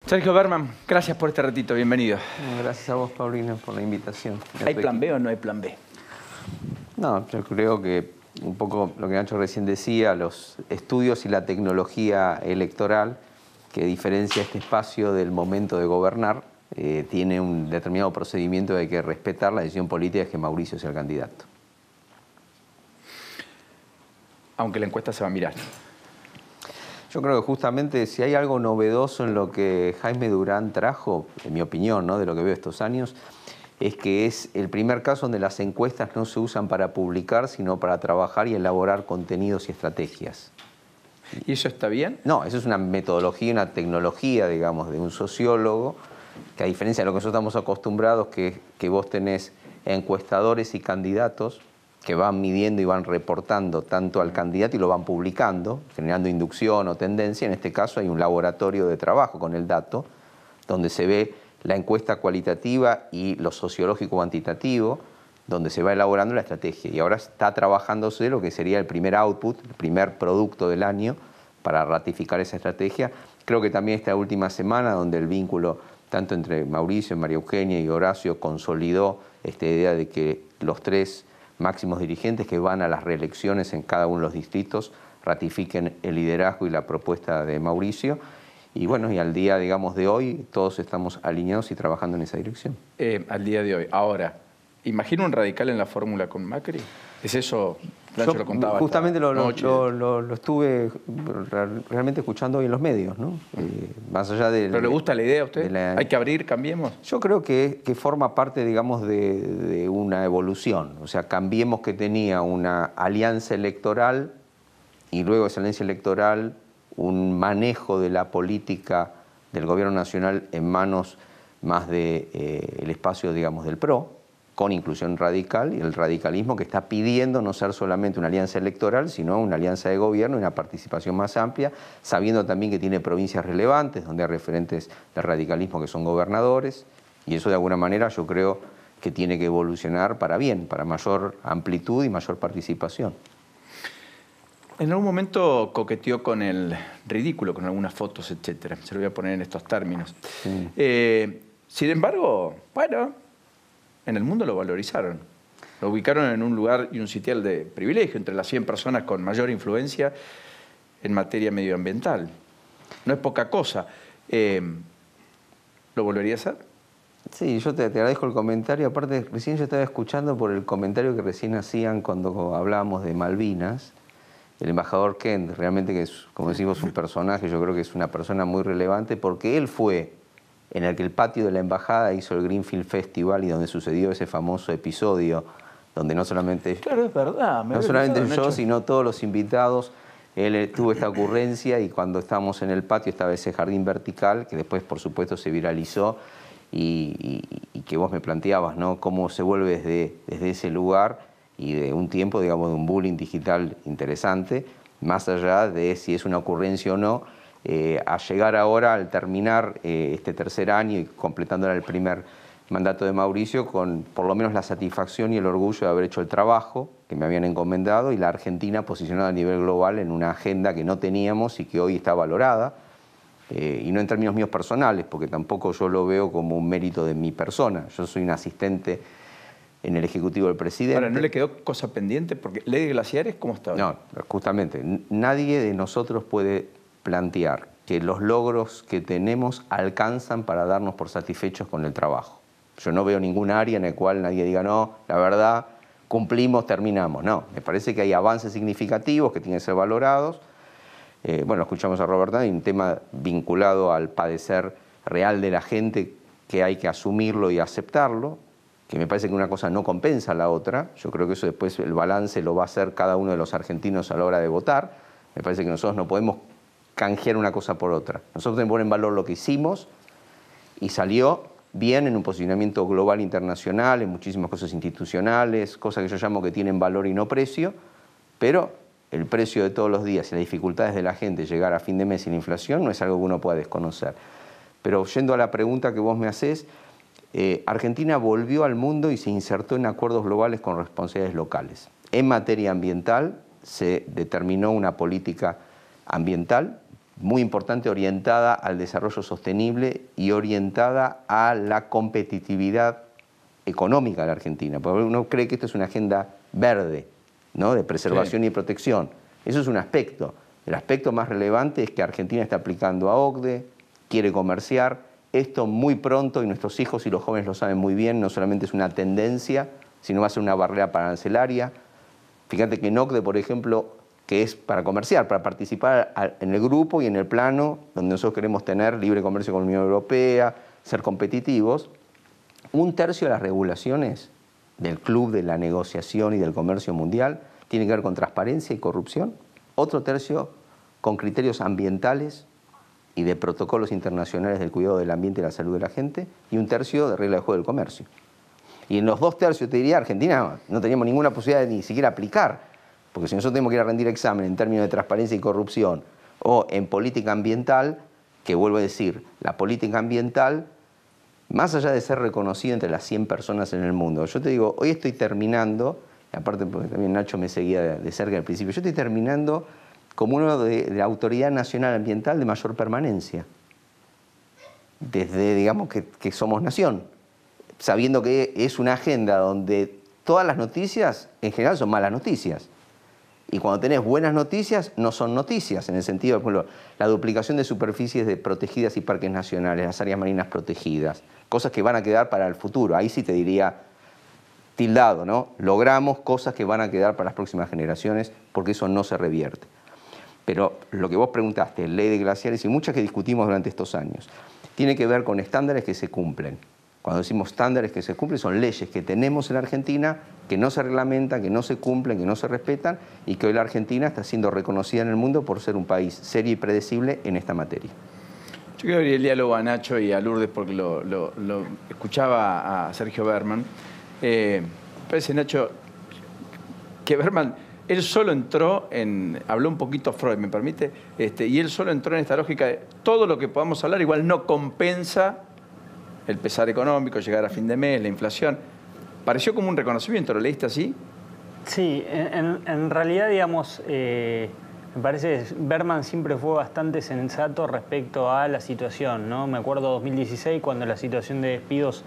Sergio Berman, gracias por este ratito, bienvenido. Gracias a vos, Paulina, por la invitación. ¿Hay plan B o no hay plan B? No, yo creo que un poco lo que Nacho recién decía, los estudios y la tecnología electoral que diferencia este espacio del momento de gobernar, tiene un determinado procedimiento que hay que respetar. La decisión política es que Mauricio sea el candidato. Aunque la encuesta se va a mirar. Yo creo que justamente si hay algo novedoso en lo que Jaime Durán trajo, en mi opinión, ¿no?, de lo que veo estos años, es que es el primer caso donde las encuestas no se usan para publicar, sino para trabajar y elaborar contenidos y estrategias. ¿Y eso está bien? No, eso es una metodología, una tecnología, digamos, de un sociólogo, que a diferencia de lo que nosotros estamos acostumbrados, que vos tenés encuestadores y candidatos que van midiendo y van reportando tanto al candidato y lo van publicando, generando inducción o tendencia. En este caso hay un laboratorio de trabajo con el dato, donde se ve la encuesta cualitativa y lo sociológico cuantitativo, donde se va elaborando la estrategia. Y ahora está trabajándose lo que sería el primer output, el primer producto del año para ratificar esa estrategia. Creo que también esta última semana, donde el vínculo tanto entre Mauricio, María Eugenia y Horacio consolidó esta idea de que los tres máximos dirigentes que van a las reelecciones en cada uno de los distritos ratifiquen el liderazgo y la propuesta de Mauricio. Y bueno, y al día, digamos, de hoy, todos estamos alineados y trabajando en esa dirección. Al día de hoy. Ahora, ¿imagina un radical en la fórmula con Macri? ¿Es eso? Yo lo contaba justamente lo estuve realmente escuchando hoy en los medios, ¿no? Más allá de... ¿Pero le gusta la idea a usted? ¿Hay que abrir, cambiemos? Yo creo que forma parte, digamos, de una evolución. O sea, Cambiemos, que tenía una alianza electoral y luego esa alianza electoral un manejo de la política del gobierno nacional en manos más del espacio, digamos, del PRO, con inclusión radical, y el radicalismo que está pidiendo no ser solamente una alianza electoral, sino una alianza de gobierno y una participación más amplia, sabiendo también que tiene provincias relevantes, donde hay referentes del radicalismo que son gobernadores, y eso de alguna manera yo creo que tiene que evolucionar para bien, para mayor amplitud y mayor participación. En algún momento coqueteó con el ridículo, con algunas fotos, etcétera. Se lo voy a poner en estos términos. Sí. Sin embargo, bueno, en el mundo lo valorizaron. Lo ubicaron en un lugar y un sitial de privilegio, entre las 100 personas con mayor influencia en materia medioambiental. No es poca cosa. ¿Lo volvería a hacer? Sí, yo te agradezco el comentario. Aparte, recién yo estaba escuchando por el comentario que recién hacían cuando hablábamos de Malvinas. El embajador Kent, realmente que es, como decimos, un personaje, yo creo que es una persona muy relevante, porque él fue en el que el patio de la embajada hizo el Greenfield Festival y donde sucedió ese famoso episodio, donde no solamente, claro, es verdad, no solamente yo, sino todos los invitados, él tuvo esta ocurrencia, y cuando estábamos en el patio estaba ese jardín vertical, que después, por supuesto, se viralizó, y que vos me planteabas, ¿no?, cómo se vuelve desde ese lugar y de un tiempo, digamos, de un bullying digital interesante, más allá de si es una ocurrencia o no, a llegar ahora, al terminar este tercer año y completando el primer mandato de Mauricio, con por lo menos la satisfacción y el orgullo de haber hecho el trabajo que me habían encomendado, y la Argentina posicionada a nivel global en una agenda que no teníamos y que hoy está valorada, y no en términos míos personales, porque tampoco yo lo veo como un mérito de mi persona. Yo soy un asistente en el Ejecutivo del Presidente. Ahora, ¿no le quedó cosa pendiente? Porque Ley de Glaciares, ¿cómo está? No, justamente, nadie de nosotros puede plantear que los logros que tenemos alcanzan para darnos por satisfechos con el trabajo. Yo no veo ningún área en el cual nadie diga, no, la verdad, cumplimos, terminamos. No, me parece que hay avances significativos que tienen que ser valorados. Bueno, escuchamos a Roberta, hay un tema vinculado al padecer real de la gente que hay que asumirlo y aceptarlo, que me parece que una cosa no compensa a la otra. Yo creo que eso después el balance lo va a hacer cada uno de los argentinos a la hora de votar. Me parece que nosotros no podemos canjear una cosa por otra. Nosotros tenemos que poner en valor lo que hicimos, y salió bien en un posicionamiento global internacional, en muchísimas cosas institucionales, cosas que yo llamo que tienen valor y no precio, pero el precio de todos los días y las dificultades de la gente llegar a fin de mes y la inflación no es algo que uno pueda desconocer. Pero yendo a la pregunta que vos me hacés, Argentina volvió al mundo y se insertó en acuerdos globales con responsabilidades locales. En materia ambiental se determinó una política ambiental muy importante, orientada al desarrollo sostenible y orientada a la competitividad económica de la Argentina. Porque uno cree que esto es una agenda verde, ¿no?, de preservación y protección. Eso es un aspecto. El aspecto más relevante es que Argentina está aplicando a OCDE, quiere comerciar. Esto muy pronto, y nuestros hijos y los jóvenes lo saben muy bien, no solamente es una tendencia, sino va a ser una barrera arancelaria. Fíjate que en OCDE, por ejemplo, que es para comerciar, para participar en el grupo y en el plano donde nosotros queremos tener libre comercio con la Unión Europea, ser competitivos, 1/3 de las regulaciones del Club de la Negociación y del Comercio Mundial tiene que ver con transparencia y corrupción, otro 1/3 con criterios ambientales y de protocolos internacionales del cuidado del ambiente y la salud de la gente, y 1/3 de reglas de juego del comercio. Y en los 2/3, te diría, Argentina no teníamos ninguna posibilidad de ni siquiera aplicar, porque si nosotros tenemos que ir a rendir examen en términos de transparencia y corrupción o en política ambiental, que vuelvo a decir, la política ambiental, más allá de ser reconocida entre las 100 personas en el mundo, yo te digo, hoy estoy terminando, aparte porque también Nacho me seguía de cerca al principio, yo estoy terminando como uno de la Autoridad Nacional Ambiental de mayor permanencia, desde, digamos, que somos nación, sabiendo que es una agenda donde todas las noticias en general son malas noticias. Y cuando tenés buenas noticias, no son noticias, en el sentido, por ejemplo, la duplicación de superficies de protegidas y parques nacionales, las áreas marinas protegidas, cosas que van a quedar para el futuro. Ahí sí te diría, tildado, ¿no? Logramos cosas que van a quedar para las próximas generaciones, porque eso no se revierte. Pero lo que vos preguntaste, ley de glaciares y muchas que discutimos durante estos años, tiene que ver con estándares que se cumplen. Cuando decimos estándares que se cumplen, son leyes que tenemos en la Argentina, que no se reglamentan, que no se cumplen, que no se respetan, y que hoy la Argentina está siendo reconocida en el mundo por ser un país serio y predecible en esta materia. Yo quiero abrir el diálogo a Nacho y a Lourdes porque lo escuchaba a Sergio Berman. Parece, Nacho, que Berman, él solo entró habló un poquito Freud, ¿me permite? Y él solo entró en esta lógica de todo lo que podamos hablar igual no compensa el pesar económico, llegar a fin de mes, la inflación. ¿Pareció como un reconocimiento? ¿Lo leíste así? Sí, en realidad, digamos, me parece que Berman siempre fue bastante sensato respecto a la situación, ¿no? Me acuerdo 2016, cuando la situación de despidos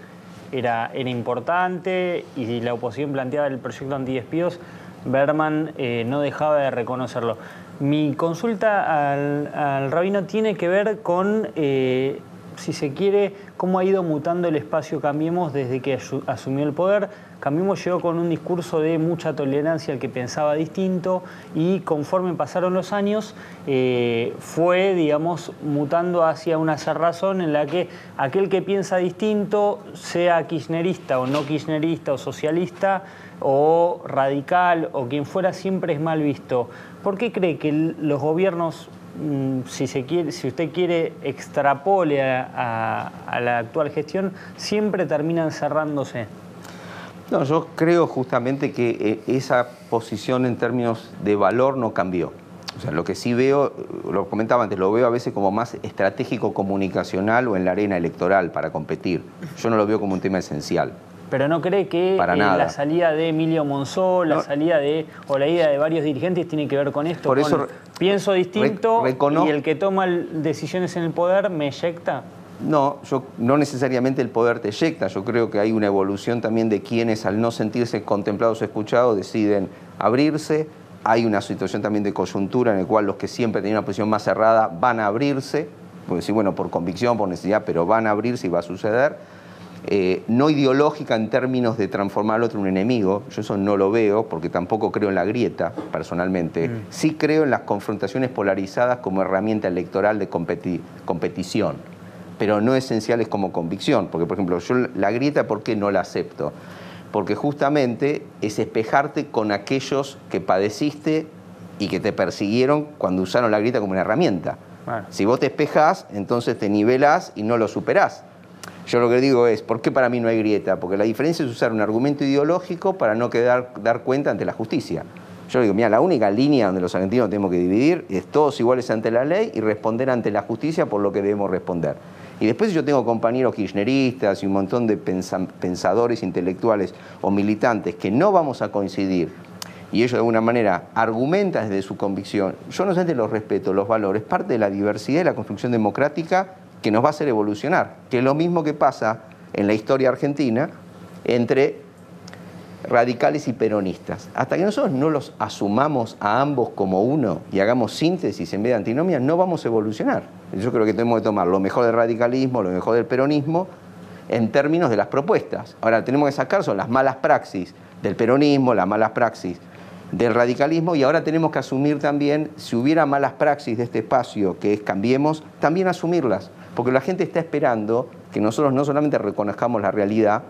era importante y la oposición planteaba el proyecto antidespidos, Berman no dejaba de reconocerlo. Mi consulta al rabino tiene que ver con, si se quiere, cómo ha ido mutando el espacio Cambiemos desde que asumió el poder. Cambiemos llegó con un discurso de mucha tolerancia al que pensaba distinto y conforme pasaron los años fue, digamos, mutando hacia una cerrazón en la que aquel que piensa distinto, sea kirchnerista o no kirchnerista o socialista o radical o quien fuera, siempre es mal visto. ¿Por qué cree que los gobiernos, si usted quiere, extrapole a la actual gestión, siempre terminan cerrándose? No, yo creo justamente que esa posición en términos de valor no cambió. O sea, lo que sí veo, lo comentaba antes, lo veo a veces como más estratégico comunicacional o en la arena electoral para competir. Yo no lo veo como un tema esencial. ¿Pero no cree que la salida de Emilio Monzó, la salida o la ida de varios dirigentes tiene que ver con esto? Por eso, pienso distinto y el que toma decisiones en el poder me eyecta. No, no necesariamente el poder te eyecta. Yo creo que hay una evolución también de quienes, al no sentirse contemplados o escuchados, deciden abrirse. Hay una situación también de coyuntura en la cual los que siempre tenían una posición más cerrada van a abrirse, porque sí, bueno, por convicción, por necesidad, pero van a abrirse y va a suceder. No ideológica en términos de transformar al otro en un enemigo, yo eso no lo veo, porque tampoco creo en la grieta, personalmente. Sí creo en las confrontaciones polarizadas como herramienta electoral de competición, pero no esenciales como convicción, porque, por ejemplo, yo la grieta, ¿por qué no la acepto? Porque justamente es espejarte con aquellos que padeciste y que te persiguieron cuando usaron la grieta como una herramienta. Bueno. Si vos te espejás, entonces te nivelás y no lo superás. Yo lo que digo es, ¿por qué para mí no hay grieta? Porque la diferencia es usar un argumento ideológico para no dar cuenta ante la justicia. Yo digo, mira, la única línea donde los argentinos tenemos que dividir es todos iguales ante la ley y responder ante la justicia por lo que debemos responder. Y después yo tengo compañeros kirchneristas y un montón de pensadores intelectuales o militantes que no vamos a coincidir y ellos de alguna manera argumentan desde su convicción, yo no solamente los respeto, los valoro, es parte de la diversidad y la construcción democrática que nos va a hacer evolucionar, que es lo mismo que pasa en la historia argentina entre radicales y peronistas. Hasta que nosotros no los asumamos a ambos como uno y hagamos síntesis en vez de antinomia, no vamos a evolucionar. Yo creo que tenemos que tomar lo mejor del radicalismo, lo mejor del peronismo, en términos de las propuestas. Ahora, tenemos que sacar son las malas praxis del peronismo, las malas praxis del radicalismo, y ahora tenemos que asumir también, si hubiera malas praxis de este espacio, que es Cambiemos, también asumirlas, porque la gente está esperando que nosotros no solamente reconozcamos la realidad,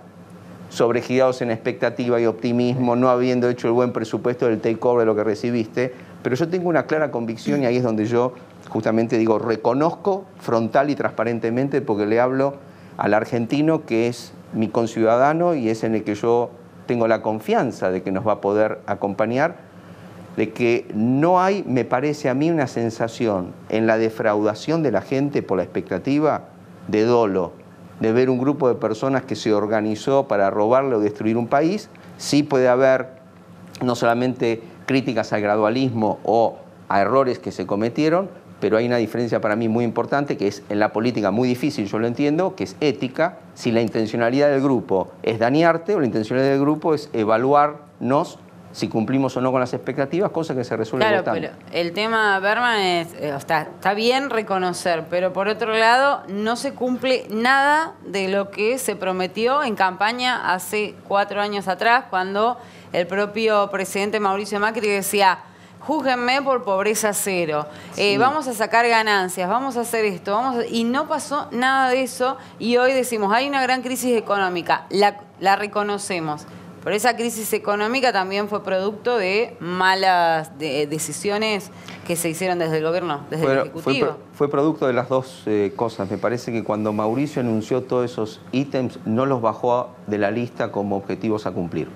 sobregirados en expectativa y optimismo, no habiendo hecho el buen presupuesto del takeover de lo que recibiste, pero yo tengo una clara convicción y ahí es donde yo justamente digo, reconozco frontal y transparentemente porque le hablo al argentino que es mi conciudadano y es en el que yo tengo la confianza de que nos va a poder acompañar, de que no hay, me parece a mí, una sensación en la defraudación de la gente por la expectativa de dolo, de ver un grupo de personas que se organizó para robarle o destruir un país. Sí puede haber no solamente críticas al gradualismo o a errores que se cometieron, pero hay una diferencia para mí muy importante, que es en la política muy difícil, yo lo entiendo, que es ética, si la intencionalidad del grupo es dañarte o la intencionalidad del grupo es evaluarnos si cumplimos o no con las expectativas, cosa que se resuelve votando. Claro, pero el tema, Berman, es, está bien reconocer, pero por otro lado no se cumple nada de lo que se prometió en campaña hace 4 años atrás, cuando el propio presidente Mauricio Macri decía: júzguenme por pobreza cero, sí, vamos a sacar ganancias, vamos a hacer esto, y no pasó nada de eso, y hoy decimos, hay una gran crisis económica, la reconocemos. Pero esa crisis económica también fue producto de malas decisiones que se hicieron desde el gobierno, desde el Ejecutivo. Fue producto de las dos cosas. Me parece que cuando Mauricio anunció todos esos ítems, no los bajó de la lista como objetivos a cumplir.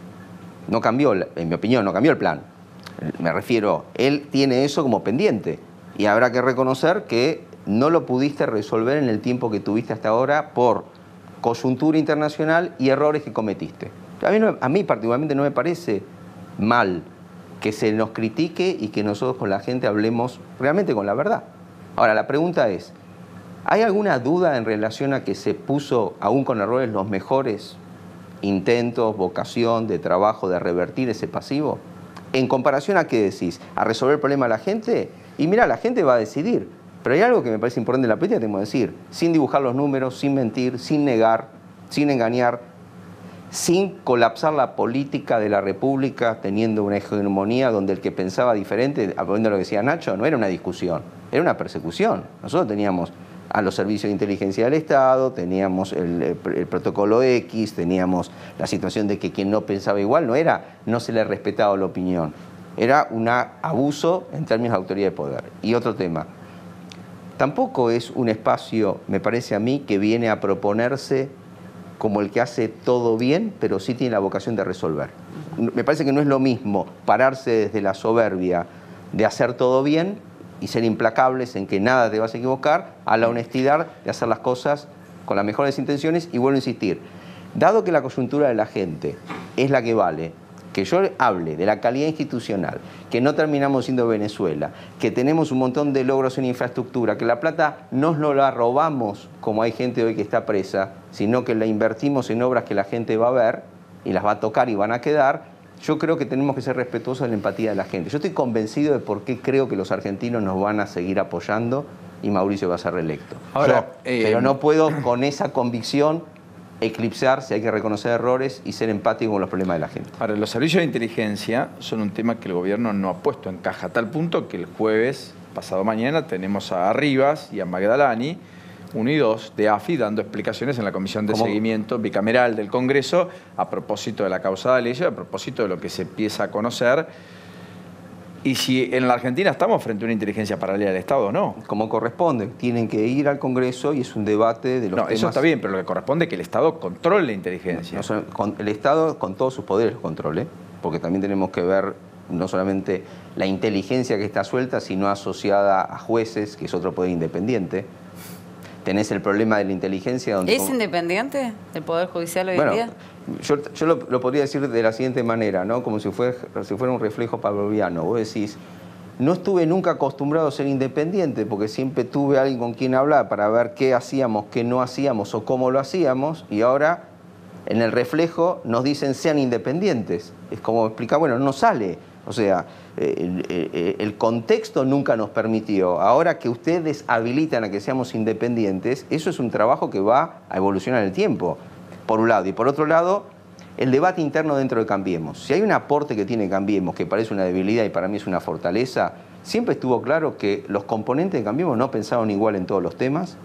No cambió, en mi opinión, no cambió el plan. Me refiero, él tiene eso como pendiente. Y habrá que reconocer que no lo pudiste resolver en el tiempo que tuviste hasta ahora por coyuntura internacional y errores que cometiste. A mí particularmente no me parece mal que se nos critique y que nosotros con la gente hablemos realmente con la verdad. Ahora, la pregunta es, ¿hay alguna duda en relación a que se puso, aún con errores, los mejores intentos, vocación de trabajo de revertir ese pasivo? ¿En comparación a qué decís? ¿A resolver el problema de la gente? Y mira, la gente va a decidir. Pero hay algo que me parece importante en la política, tengo que decir, sin dibujar los números, sin mentir, sin negar, sin engañar, sin colapsar la política de la República, teniendo una hegemonía donde el que pensaba diferente, aprendiendo lo que decía Nacho, no era una discusión, era una persecución. Nosotros teníamos a los servicios de inteligencia del Estado, teníamos el protocolo X, teníamos la situación de que quien no pensaba igual no se le respetaba la opinión, era un abuso en términos de autoridad de poder. Y otro tema, tampoco es un espacio, me parece a mí, que viene a proponerse como el que hace todo bien, pero sí tiene la vocación de resolver. Me parece que no es lo mismo pararse desde la soberbia de hacer todo bien y ser implacables en que nada te vas a equivocar, a la honestidad de hacer las cosas con las mejores intenciones. Y vuelvo a insistir, dado que la coyuntura de la gente es la que vale, que yo hable de la calidad institucional, que no terminamos siendo Venezuela, que tenemos un montón de logros en infraestructura, que la plata no nos la robamos como hay gente hoy que está presa, sino que la invertimos en obras que la gente va a ver y las va a tocar y van a quedar, yo creo que tenemos que ser respetuosos de la empatía de la gente. Yo estoy convencido de por qué creo que los argentinos nos van a seguir apoyando y Mauricio va a ser reelecto. Ahora, pero no puedo con esa convicción eclipsarse, hay que reconocer errores y ser empático con los problemas de la gente. Ahora, los servicios de inteligencia son un tema que el gobierno no ha puesto en caja, a tal punto que el jueves, pasado mañana, tenemos a Rivas y a Magdalani, 1 y 2, de AFI, dando explicaciones en la Comisión de Seguimiento Bicameral del Congreso a propósito de la causa de Alessi, a propósito de lo que se empieza a conocer. Y si en la Argentina estamos frente a una inteligencia paralela del Estado o no. Como corresponde, tienen que ir al Congreso y es un debate de los temas... No, eso está bien, pero lo que corresponde es que el Estado controle la inteligencia. El Estado con todos sus poderes lo controle, porque también tenemos que ver no solamente la inteligencia que está suelta, sino asociada a jueces, que es otro poder independiente. tenés el problema de la inteligencia. Donde ¿Es independiente el Poder Judicial hoy en bueno, día? yo lo podría decir de la siguiente manera, ¿no? Como si fuera un reflejo pavloviano. Vos decís, no estuve nunca acostumbrado a ser independiente porque siempre tuve alguien con quien hablar para ver qué hacíamos, qué no hacíamos o cómo lo hacíamos, y ahora en el reflejo nos dicen sean independientes. Es como explicar, bueno, no sale. O sea, el contexto nunca nos permitió. Ahora que ustedes habilitan a que seamos independientes, eso es un trabajo que va a evolucionar en el tiempo, por un lado. Y por otro lado, el debate interno dentro de Cambiemos. Si hay un aporte que tiene Cambiemos, que parece una debilidad y para mí es una fortaleza, siempre estuvo claro que los componentes de Cambiemos no pensaron igual en todos los temas,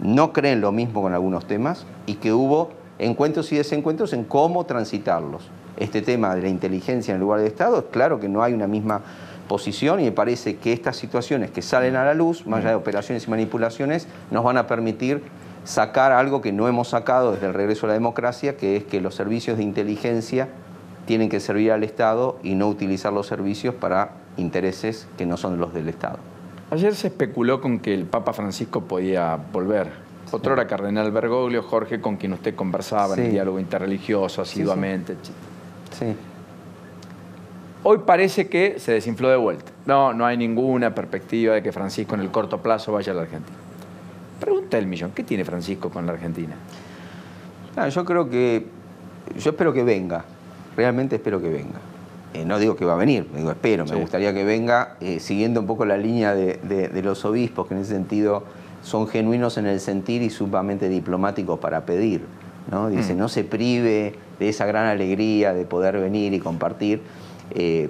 no creen lo mismo con algunos temas, y que hubo encuentros y desencuentros en cómo transitarlos. Este tema de la inteligencia en el lugar del Estado, es claro que no hay una misma posición, y me parece que estas situaciones que salen a la luz, más allá de operaciones y manipulaciones, nos van a permitir sacar algo que no hemos sacado desde el regreso a la democracia, que es que los servicios de inteligencia tienen que servir al Estado y no utilizar los servicios para intereses que no son los del Estado. Ayer se especuló con que el Papa Francisco podía volver. Otrora cardenal Bergoglio, Jorge, con quien usted conversaba en el diálogo interreligioso asiduamente, etc. Sí. Hoy parece que se desinfló de vuelta. No hay ninguna perspectiva de que Francisco en el corto plazo vaya a la Argentina. Pregunta el millón, ¿qué tiene Francisco con la Argentina? Yo espero que venga, realmente espero que venga. No digo que va a venir, digo espero, me gustaría que venga, siguiendo un poco la línea de los obispos, que en ese sentido son genuinos en el sentir y sumamente diplomáticos para pedir, ¿no? Dice, no se prive de esa gran alegría de poder venir y compartir.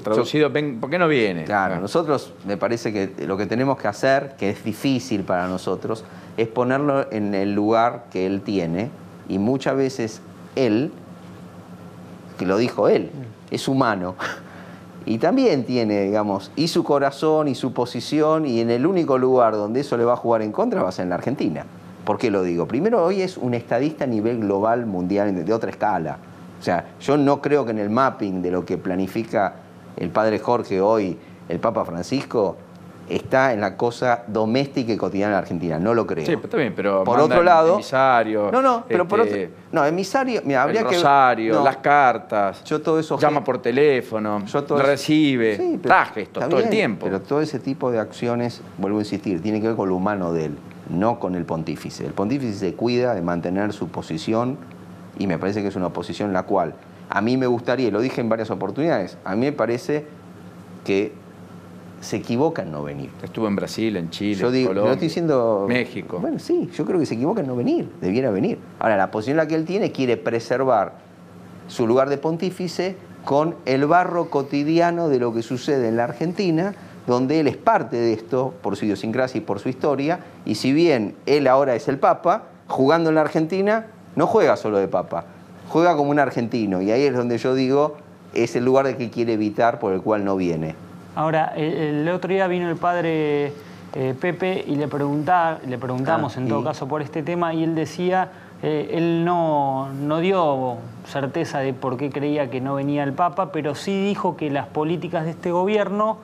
Traducido, ¿por qué no viene? Claro, nosotros me parece que lo que tenemos que hacer, que es difícil para nosotros, es ponerlo en el lugar que él tiene, y muchas veces él, que lo dijo él, es humano, y también tiene, digamos, y su corazón y su posición, y en el único lugar donde eso le va a jugar en contra va a ser en la Argentina. ¿Por qué lo digo? Primero, hoy es un estadista a nivel global, mundial, de otra escala. O sea, yo no creo que en el mapping de lo que planifica el padre Jorge hoy, el Papa Francisco, está en la cosa doméstica y cotidiana de la Argentina. No lo creo. Sí, pero está bien, pero por otro lado, emisario. Pero por otro, emisario, mira, habría el rosario, que las cartas. Yo todo eso llama por teléfono, recibe, sí, da gestos todo el tiempo. Pero todo ese tipo de acciones, vuelvo a insistir, tiene que ver con lo humano de él, no con el pontífice. El pontífice se cuida de mantener su posición, y me parece que es una posición en la cual a mí me gustaría, y lo dije en varias oportunidades, a mí me parece que se equivoca en no venir. Estuvo en Brasil, en Chile, yo digo, Colombia, no estoy diciendo México. Bueno, sí, yo creo que se equivoca en no venir, debiera venir. Ahora, la posición en la que él tiene quiere preservar su lugar de pontífice con el barro cotidiano de lo que sucede en la Argentina, donde él es parte de esto por su idiosincrasia y por su historia, y si bien él ahora es el Papa, jugando en la Argentina, no juega solo de Papa, juega como un argentino, y ahí es donde yo digo, es el lugar de que quiere evitar, por el cual no viene. Ahora, el otro día vino el padre Pepe y le preguntamos en todo caso por este tema, y él decía, él no dio certeza de por qué creía que no venía el Papa, pero sí dijo que las políticas de este gobierno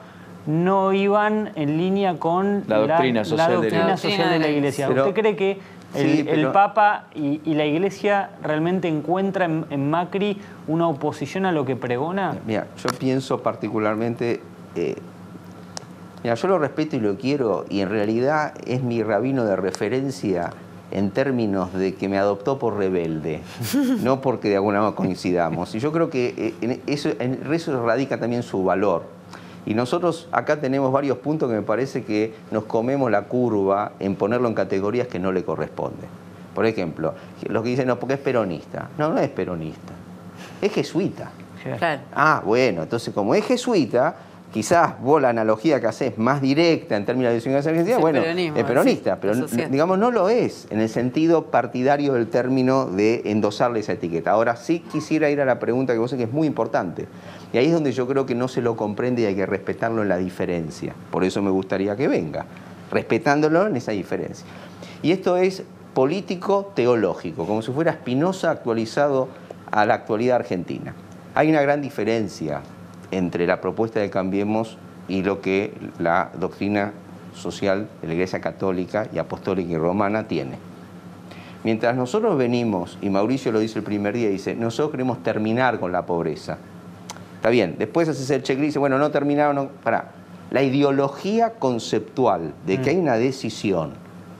no iban en línea con la doctrina social de la Iglesia. Pero, ¿usted cree que el Papa y la Iglesia realmente encuentran en Macri una oposición a lo que pregona? Mira, yo pienso particularmente, mira, yo lo respeto y lo quiero, y en realidad es mi rabino de referencia en términos de que me adoptó por rebelde, no porque de alguna manera coincidamos. Y yo creo que en eso radica también su valor. Y nosotros acá tenemos varios puntos que me parece que nos comemos la curva en ponerlo en categorías que no le corresponden. Por ejemplo, los que dicen, no, porque es peronista. No es peronista, es jesuita. Claro. Bueno, entonces como es jesuita, quizás vos la analogía que haces más directa en términos de la idiosincrasia argentina, bueno, es peronista, pero digamos no lo es en el sentido partidario del término de endosarle esa etiqueta. Ahora sí quisiera ir a la pregunta que vos haces, que es muy importante, y ahí es donde yo creo que no se lo comprende y hay que respetarlo en la diferencia. Por eso me gustaría que venga, respetándolo en esa diferencia. Y esto es político-teológico, como si fuera Spinoza actualizado a la actualidad argentina. Hay una gran diferencia entre la propuesta de Cambiemos y lo que la doctrina social de la Iglesia Católica y Apostólica y Romana tiene. Mientras nosotros venimos, y Mauricio lo dice el primer día, dice, nosotros queremos terminar con la pobreza. Está bien, después haces el checklist y dice, bueno, no terminaron, no, pará. La ideología conceptual de que hay una decisión,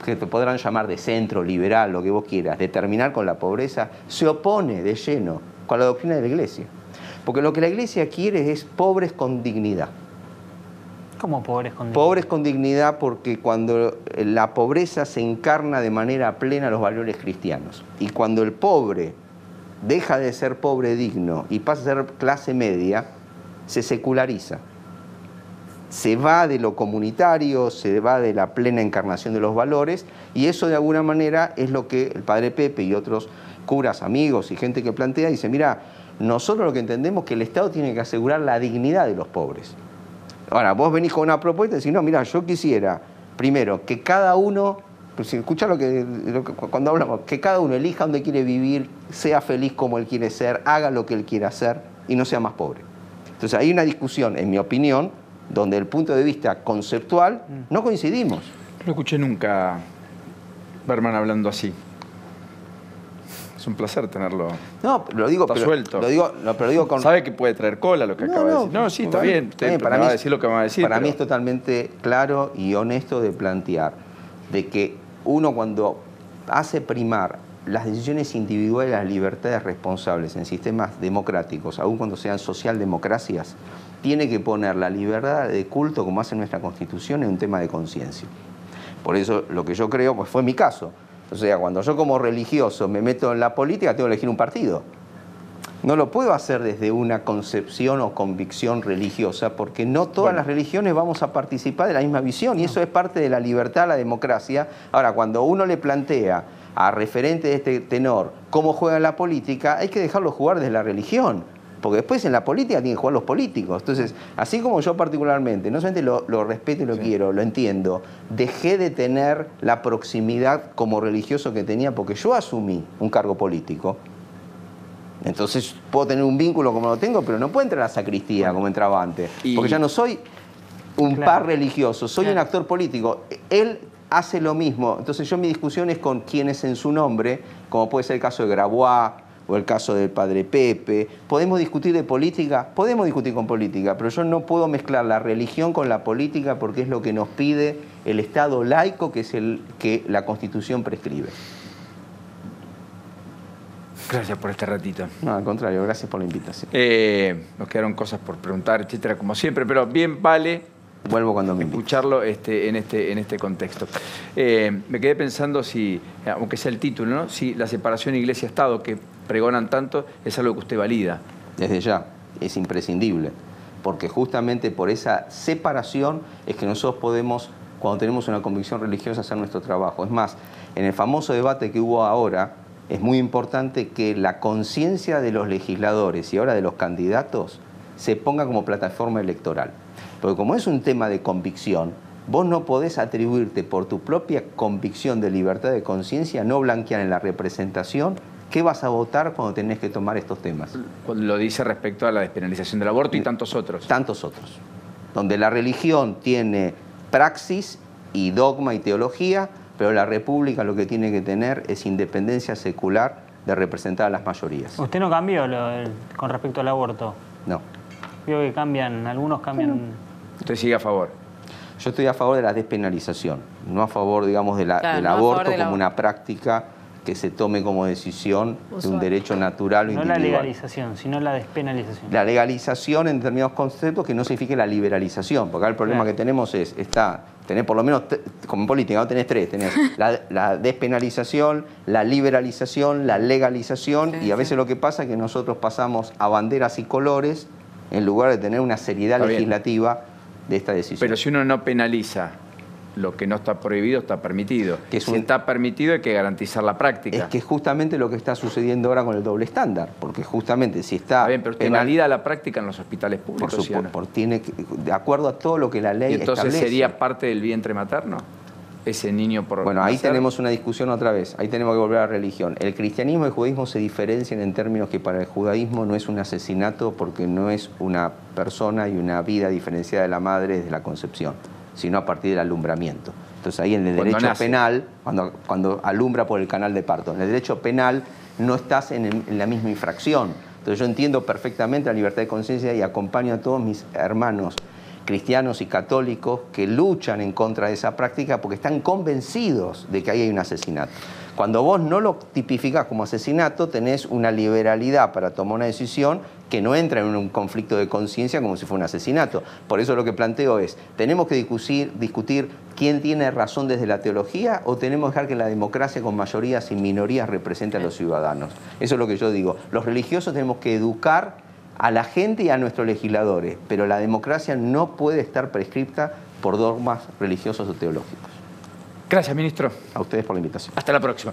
que te podrán llamar de centro, liberal, lo que vos quieras, de terminar con la pobreza, se opone de lleno con la doctrina de la Iglesia. Porque lo que la Iglesia quiere es pobres con dignidad. ¿Cómo pobres con dignidad? Pobres con dignidad porque cuando la pobreza se encarna de manera plena los valores cristianos. Y cuando el pobre deja de ser pobre digno y pasa a ser clase media, se seculariza. Se va de lo comunitario, se va de la plena encarnación de los valores, y eso de alguna manera es lo que el padre Pepe y otros curas, amigos y gente que plantea, dice, mira, nosotros lo que entendemos es que el Estado tiene que asegurar la dignidad de los pobres. Ahora, vos venís con una propuesta y decís, no, mira, yo quisiera, primero, que cada uno, pues, escuchá cuando hablamos, que cada uno elija dónde quiere vivir, sea feliz como él quiere ser, haga lo que él quiera hacer y no sea más pobre. Entonces hay una discusión, en mi opinión, donde el punto de vista conceptual no coincidimos. No escuché nunca Berman hablando así. Es un placer tenerlo. No, lo digo, está suelto. Pero digo con... Sabe que puede traer cola lo que acaba de decir. No, sí, está bien. Usted para mí va a decir lo que va a decir. Para mí es totalmente claro y honesto de plantear de que uno cuando hace primar las decisiones individuales, las libertades responsables en sistemas democráticos, aun cuando sean socialdemocracias, tiene que poner la libertad de culto, como hace nuestra Constitución, en un tema de conciencia. Por eso lo que yo creo, pues fue mi caso. O sea, cuando yo como religioso me meto en la política, tengo que elegir un partido. No lo puedo hacer desde una concepción o convicción religiosa, porque no todas las religiones vamos a participar de la misma visión, y eso es parte de la libertad, la democracia. Ahora, cuando uno le plantea a referentes de este tenor cómo juega la política, hay que dejarlo jugar desde la religión, porque después en la política tienen que jugar los políticos. Entonces, así como yo particularmente, no solamente lo respeto y lo quiero, lo entiendo, dejé de tener la proximidad como religioso que tenía porque yo asumí un cargo político. Entonces puedo tener un vínculo como lo tengo, pero no puedo entrar a la sacristía como entraba antes, porque ya no soy un par religioso, soy un actor político. Él hace lo mismo. Entonces yo mi discusión es con quienes en su nombre, como puede ser el caso de Grabois o el caso del padre Pepe. ¿Podemos discutir de política? Podemos discutir con política, pero yo no puedo mezclar la religión con la política porque es lo que nos pide el Estado laico, que es el que la Constitución prescribe. Gracias por este ratito. No, al contrario, gracias por la invitación. Nos quedaron cosas por preguntar, etcétera, como siempre, pero bien vale vuelvo cuando me escucharlo en este contexto. Me quedé pensando si, aunque sea el título, ¿no?, si la separación Iglesia-Estado que pregonan tanto es algo que usted valida. Desde ya, es imprescindible, porque justamente por esa separación es que nosotros podemos, cuando tenemos una convicción religiosa, hacer nuestro trabajo. Es más, en el famoso debate que hubo ahora, es muy importante que la conciencia de los legisladores y ahora de los candidatos se ponga como plataforma electoral. Porque como es un tema de convicción, vos no podés atribuirte por tu propia convicción de libertad de conciencia, no blanquear en la representación qué vas a votar cuando tenés que tomar estos temas. Lo dice respecto a la despenalización del aborto y tantos otros. Tantos otros. Donde la religión tiene praxis y dogma y teología, pero la república lo que tiene que tener es independencia secular de representar a las mayorías. ¿Usted no cambió con respecto al aborto? No. Veo que cambian, algunos cambian. ¿Usted sigue a favor? Yo estoy a favor de la despenalización, no a favor, digamos, del aborto como una práctica que se tome como decisión de un derecho natural o individual. No la legalización, sino la despenalización. La legalización en determinados conceptos que no signifique la liberalización, porque acá el problema que tenemos es, tenés por lo menos, como en política, no tenés tres, tenés la despenalización, la liberalización, la legalización, y a veces lo que pasa es que nosotros pasamos a banderas y colores en lugar de tener una seriedad legislativa de esta decisión. Pero si uno no penaliza lo que no está prohibido, está permitido. Si está permitido hay que garantizar la práctica. Es que es justamente lo que está sucediendo ahora con el doble estándar, porque justamente si está... bien, pero usted valida la práctica en los hospitales públicos. Por supuesto, de acuerdo a todo lo que la ley establece. ¿Y entonces sería parte del vientre materno? Ese niño por Bueno, ahí tenemos una discusión otra vez, ahí tenemos que volver a la religión. El cristianismo y el judaísmo se diferencian en términos que para el judaísmo no es un asesinato porque no es una persona y una vida diferenciada de la madre desde la concepción. sino a partir del alumbramiento. Entonces ahí en el Cuando derecho nace. penal, cuando alumbra por el canal de parto, en el derecho penal no estás en la misma infracción. Entonces yo entiendo perfectamente la libertad de conciencia y acompaño a todos mis hermanos cristianos y católicos que luchan en contra de esa práctica porque están convencidos de que ahí hay un asesinato. Cuando vos no lo tipificás como asesinato, tenés una liberalidad para tomar una decisión que no entra en un conflicto de conciencia como si fuera un asesinato. Por eso lo que planteo es, ¿tenemos que discutir quién tiene razón desde la teología o tenemos que dejar que la democracia con mayorías y minorías represente a los ciudadanos? Eso es lo que yo digo. Los religiosos tenemos que educar a la gente y a nuestros legisladores, pero la democracia no puede estar prescripta por dogmas religiosos o teológicos. Gracias, ministro. A ustedes por la invitación. Hasta la próxima.